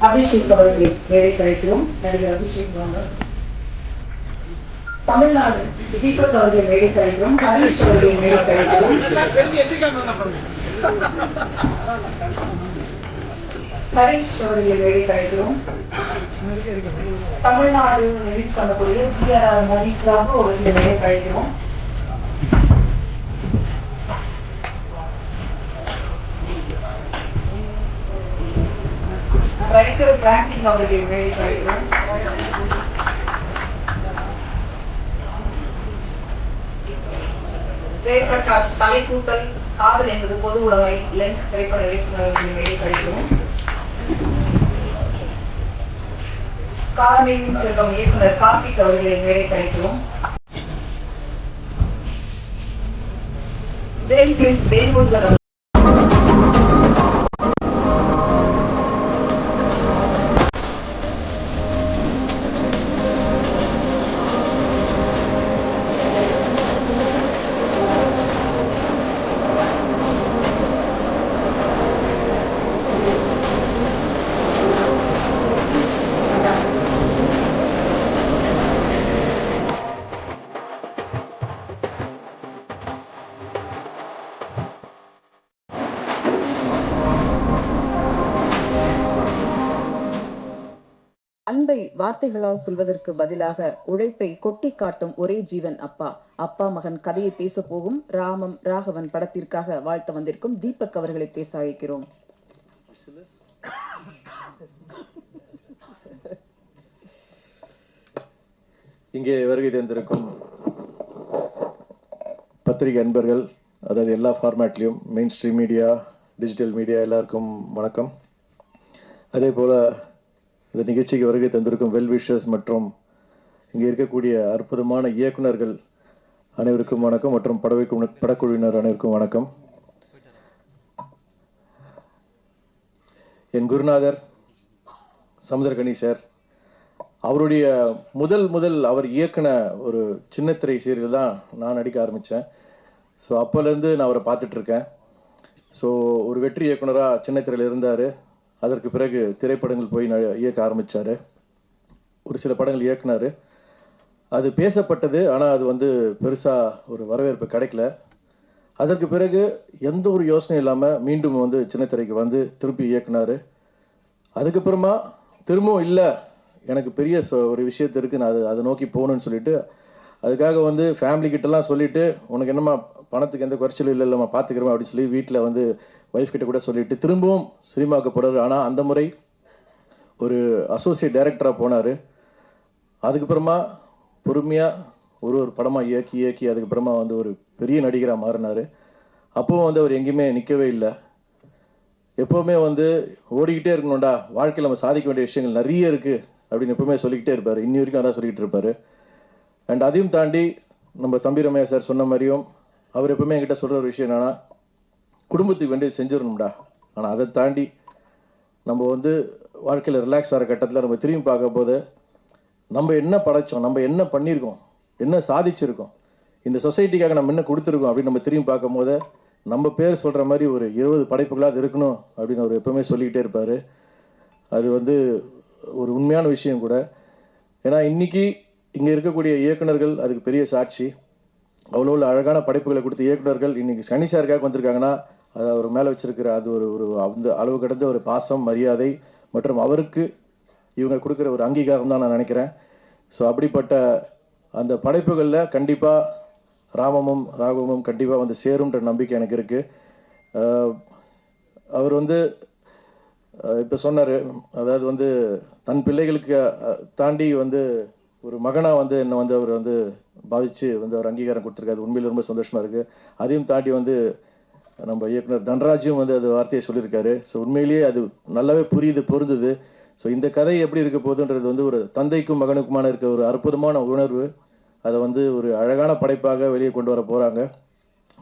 அபிஷேக் அவர்களை மேடை கழிக்கிறோம். நடிகர் அபிஷேக் வாங்க. தமிழ்நாடு தீபக் அவர்களை மேடை கழிக்கிறோம். ஹரிஷ் அவர்களை மேடை கழிக்கிறோம். ஹரிஷ் அவர்களை மேடை கழிக்கிறோம். தமிழ்நாடு ரிலீஸ் பண்ணக்கூடிய GR மணிஷாக அவர்களை மேடை கழிக்கிறோம். ரைட்டர் பிராங்கிங் அவர்களை மேடை கழிக்கிறோம். ஜெயபிரகாஷ் தலைக்கூத்தல் காதல் என்பது பொது உடைமை லென்ஸ் திரைப்பட இயக்குநர்களை மேடை கழிக்கிறோம். காலமேவின் செல்வம் இயக்குனர் கார்த்திக் அவர்களை மேடை கழிக்கிறோம். வேல்முருகன் அன்பை வார்த்தைகளால் சொல்வதற்கு பதிலாக உழைப்பை கொட்டி காட்டும் ஒரே ஜீவன் அப்பா. அப்பா மகன் கதையை பேச போகும் ராமம் ராகவன் படத்திற்காக வாழ்த்த வந்திருக்கும் தீபக் அவர்களை பேச அழைக்கிறோம். இங்கே வருகை தந்திருக்கும் பத்திரிகை அன்பர்கள், அதாவது எல்லா ஃபார்மேட்லேயும் mainstream media, digital media எல்லாருக்கும் வணக்கம். அதே போல் இந்த நிகழ்ச்சிக்கு வருகை தந்திருக்கும் வெல்விஷர்ஸ் மற்றும் இங்கே இருக்கக்கூடிய அற்புதமான இயக்குநர்கள் அனைவருக்கும் வணக்கம் மற்றும் படக்குழுவினர் அனைவருக்கும் வணக்கம். என் குருநாதர் சமுத்திரகனி சார், அவருடைய முதல் அவர் இயக்குன ஒரு சின்னத்திரை சீரியல் தான் நான் நடிக்க ஆரம்பித்தேன். ஸோ அப்போலேருந்து நான் அவரை பார்த்துட்ருக்கேன். ஸோ ஒரு வெற்றி இயக்குனராக சின்னத்திரையில் இருந்தார். அதற்கு பிறகு திரைப்படங்கள் போய் இயக்க ஆரம்பித்தார். ஒரு சில படங்கள் இயக்குனார். அது பேசப்பட்டது, ஆனால் அது வந்து பெருசாக ஒரு வரவேற்பு கிடைக்கல. அதற்கு பிறகு எந்த ஒரு யோசனையும் இல்லாமல் மீண்டும் வந்து சின்னத்திரைக்கு வந்து திருப்பி இயக்குனார். அதுக்கப்புறமா திரும்பவும் இல்லை, எனக்கு பெரிய ஒரு விஷயத்து இருக்குது, நான் அதை நோக்கி போகணுன்னு சொல்லிட்டு அதுக்காக வந்து ஃபேமிலிக்கிட்டலாம் சொல்லிவிட்டு, உனக்கு என்னம்மா பணத்துக்கு எந்த குறைச்சலும் இல்லைம்மா பார்த்துக்கிறோம் அப்படின்னு சொல்லி வீட்டில் வந்து ஒய்ஃப் கிட்ட கூட சொல்லிட்டு திரும்பவும் சினிமாவுக்கு போனார். ஆனால் அந்த முறை ஒரு அசோசியேட் டைரக்டராக போனார். அதுக்கப்புறமா பொறுமையாக ஒரு படமாக இயக்கி அதுக்கப்புறமா வந்து ஒரு பெரிய நடிகராக மாறினார். அப்போவும் வந்து அவர் எங்கேயுமே நிற்கவே இல்லை. எப்போவுமே வந்து ஓடிக்கிட்டே இருக்கணும்டா, வாழ்க்கையில் நம்ம சாதிக்க வேண்டிய விஷயங்கள் நிறைய இருக்குது அப்படின்னு எப்பவுமே சொல்லிக்கிட்டே இருப்பார். இன்னி வரைக்கும் அதான் சொல்லிக்கிட்டு இருப்பார். அண்ட் அதையும் தாண்டி நம்ம தம்பி ரமேஷ் சார் சொன்ன மாதிரியும் அவர் எப்பவுமே என்கிட்ட சொல்கிற ஒரு விஷயம் என்னென்னா, குடும்பத்துக்கு வேண்டிய செஞ்சிடணும்டா. ஆனால் அதை தாண்டி நம்ம வந்து வாழ்க்கையில் ரிலாக்ஸ் ஆகிற கட்டத்தில் நம்ம திரும்பி பார்க்கும் போது நம்ம என்ன படைச்சோம், நம்ம என்ன பண்ணியிருக்கோம், என்ன சாதிச்சிருக்கோம், இந்த சொசைட்டிக்காக நம்ம என்ன கொடுத்துருக்கோம் அப்படின்னு நம்ம திரும்பி பார்க்கும் போது நம்ம பேர் சொல்கிற மாதிரி ஒரு 20 படைப்புகளாக அது இருக்கணும் அப்படின்னு அவர் எப்பவுமே சொல்லிக்கிட்டே இருப்பார். அது வந்து ஒரு உண்மையான விஷயம் கூட. ஏன்னா இன்றைக்கி இங்கே இருக்கக்கூடிய இயக்குநர்கள் அதுக்கு பெரிய சாட்சி. அவ்வளோ அழகான படைப்புகளை கொடுத்த இயக்குநர்கள் இன்றைக்கி சனி சாருக்காக வந்திருக்காங்கன்னா அது அவர் மேலே வச்சுருக்கிற அது ஒரு அந்த அளவு கடந்த ஒரு பாசம், மரியாதை மற்றும் அவருக்கு இவங்க கொடுக்குற ஒரு அங்கீகாரம் தான் நான் நினைக்கிறேன். ஸோ அப்படிப்பட்ட அந்த படைப்புகளில் கண்டிப்பாக ராமமும் ராகவமும் கண்டிப்பாக வந்து சேரும்ன்ற நம்பிக்கை எனக்கு இருக்குது. அவர் வந்து இப்போ சொன்னார், அதாவது வந்து தன் பிள்ளைகளுக்கு தாண்டி வந்து ஒரு மகனாக வந்து என்னை வந்து அவர் வந்து பாதித்து வந்து அவர் அங்கீகாரம் கொடுத்துருக்காரு. உண்மையில் ரொம்ப சந்தோஷமாக இருக்குது. அதையும் தாண்டி வந்து நம்ம இயக்குனர் தன்ராஜும் வந்து அது வார்த்தையை சொல்லியிருக்காரு. ஸோ உண்மையிலேயே அது நல்லாவே பொருந்தது. ஸோ இந்த கதை எப்படி இருக்க போகுதுன்றது வந்து ஒரு தந்தைக்கும் மகனுக்குமான இருக்க ஒரு அற்புதமான உணர்வு. அதை வந்து ஒரு அழகான படைப்பாக வெளியே கொண்டு வர போகிறாங்க.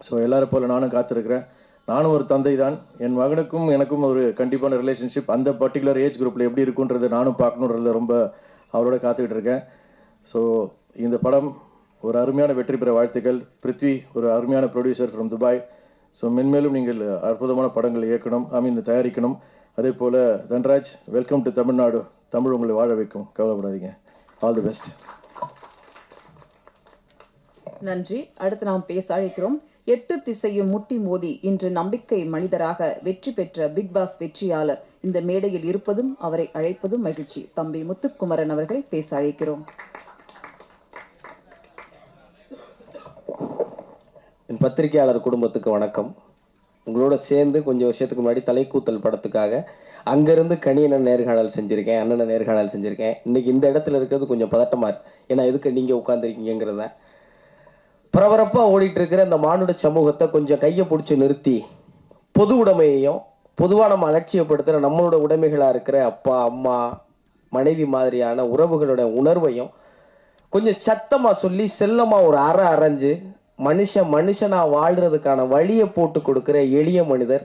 ஸோ எல்லாரும் போல் நானும் காத்திருக்கிறேன். நானும் ஒரு தந்தை தான். என் மகனுக்கும் எனக்கும் ஒரு கண்டிப்பான ரிலேஷன்ஷிப் அந்த பர்டிகுலர் ஏஜ் குரூப்பில் எப்படி இருக்குன்றதை நானும் பார்க்கணுன்றதுல ரொம்ப அவரோட காத்துக்கிட்டு இருக்கேன். ஸோ இந்த படம் ஒரு அருமையான வெற்றி பெற வாழ்த்துக்கள். பிருத்வி ஒரு அருமையான ப்ரொடியூசர் ஃப்ரம் துபாய். ஸோ மென்மேலும் நீங்கள் அற்புதமான படங்கள் இயக்கணும், தயாரிக்கணும். அதே போல் தன்ராஜ், வெல்கம் டு தமிழ்நாடு. தமிழ் உங்களை வாழ வைக்கும், கவலைப்படாதீங்க. All the best. நன்றி. அடுத்து நாம் பேச அழைக்கிறோம். 8 திசையும் முட்டி மோதி இன்று நம்பிக்கை மனிதராக வெற்றி பெற்ற பிக் பாஸ் வெற்றியாளர் இந்த மேடையில் இருப்பதும் அவரை அழைப்பதும் மகிழ்ச்சி. தம்பி முத்துக்குமரன் அவர்களை பேச அழைக்கிறோம். என் பத்திரிகையாளர் குடும்பத்துக்கு வணக்கம். உங்களோட சேர்ந்து கொஞ்சம் வருஷத்துக்கு முன்னாடி தலைக்கூத்தல் படத்துக்காக அங்கேருந்து கணியண்ணன் நேர்காணல் செஞ்சுருக்கேன், அண்ணனை நேர்காணல் செஞ்சுருக்கேன். இன்றைக்கி இந்த இடத்துல இருக்கிறது கொஞ்சம் பதட்டமாக இருக்கு. ஏன்னா எதுக்கு நீங்கள் உட்காந்துருக்கீங்கிறத பரபரப்பாக ஓடிட்டு இருக்கிற இந்த மானுட சமூகத்தை கொஞ்சம் கையை பிடிச்சி நிறுத்தி பொது உடைமையையும் பொதுவாக நம்ம அலட்சியப்படுத்துகிற நம்மளோட உடைமைகளாக இருக்கிற அப்பா அம்மா மனைவி மாதிரியான உறவுகளோட உணர்வையும் கொஞ்சம் சத்தமாக சொல்லி செல்லமாக ஒரு அரைஞ்சு மனுஷனாக வாழ்கிறதுக்கான வழியை போட்டு கொடுக்குற எளிய மனிதர்,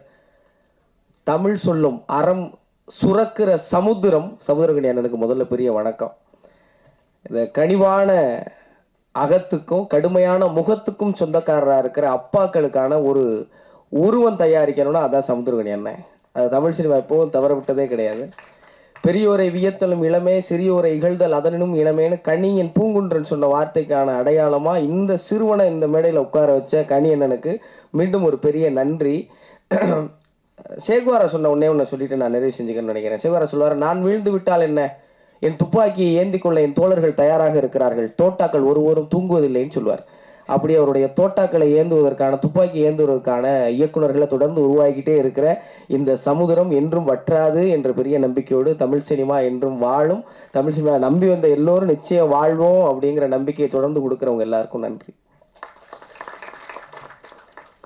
தமிழ் சொல்லும் அறம் சுரக்கிற சமுத்திரகனி அண்ணனுக்கு முதல்ல பெரிய வணக்கம். இந்த கனிவான அகத்துக்கும் கடுமையான முகத்துக்கும் சொந்தக்காரராக இருக்கிற அப்பாக்களுக்கான ஒரு உருவம் தயாரிக்கணும்னா அதான் சமுத்திரகனி அண்ணன். அது தமிழ் சினிமா எப்பவும் தவற விட்டதே கிடையாது. பெரியோரை வியத்தலும் இளமே, சிறியோரை இகழ்தல் அதனும் இளமேன்னு கனியன் பூங்குன்றன் சொன்ன வார்த்தைக்கான அடையாளமாக இந்த சிறுவனை இந்த மேடையில் உட்கார வச்ச கனி அண்ணனுக்கு மீண்டும் ஒரு பெரிய நன்றி. சேகுவாரா சொன்ன ஒன்று சொல்லிட்டு நான் நிறைவு செஞ்சுக்கணும்னு நினைக்கிறேன். சேகுவாரா சொல்லுவார், நான் வீழ்ந்து விட்டால் என்ன, என் துப்பாக்கியை ஏந்தி கொள்ள என் தோழர்கள் தயாராக இருக்கிறார்கள், தோட்டாக்கள் ஒருவரும் தூங்குவதில்லைன்னு சொல்லுவார். அப்படி அவருடைய தோட்டாக்களை ஏந்துவதற்கான, துப்பாக்கி ஏந்துவதற்கான இயக்குநர்களை தொடர்ந்து உருவாக்கிட்டே இருக்கிற இந்த சமுதிரம் என்றும் வற்றாது என்ற பெரிய நம்பிக்கையோடு தமிழ் சினிமா என்றும் வாழும். தமிழ் சினிமா நம்பி வந்த எல்லோரும் நிச்சயம் வாழ்வோம் அப்படிங்கிற நம்பிக்கையை தொடர்ந்து கொடுக்குறவங்க எல்லாருக்கும் நன்றி.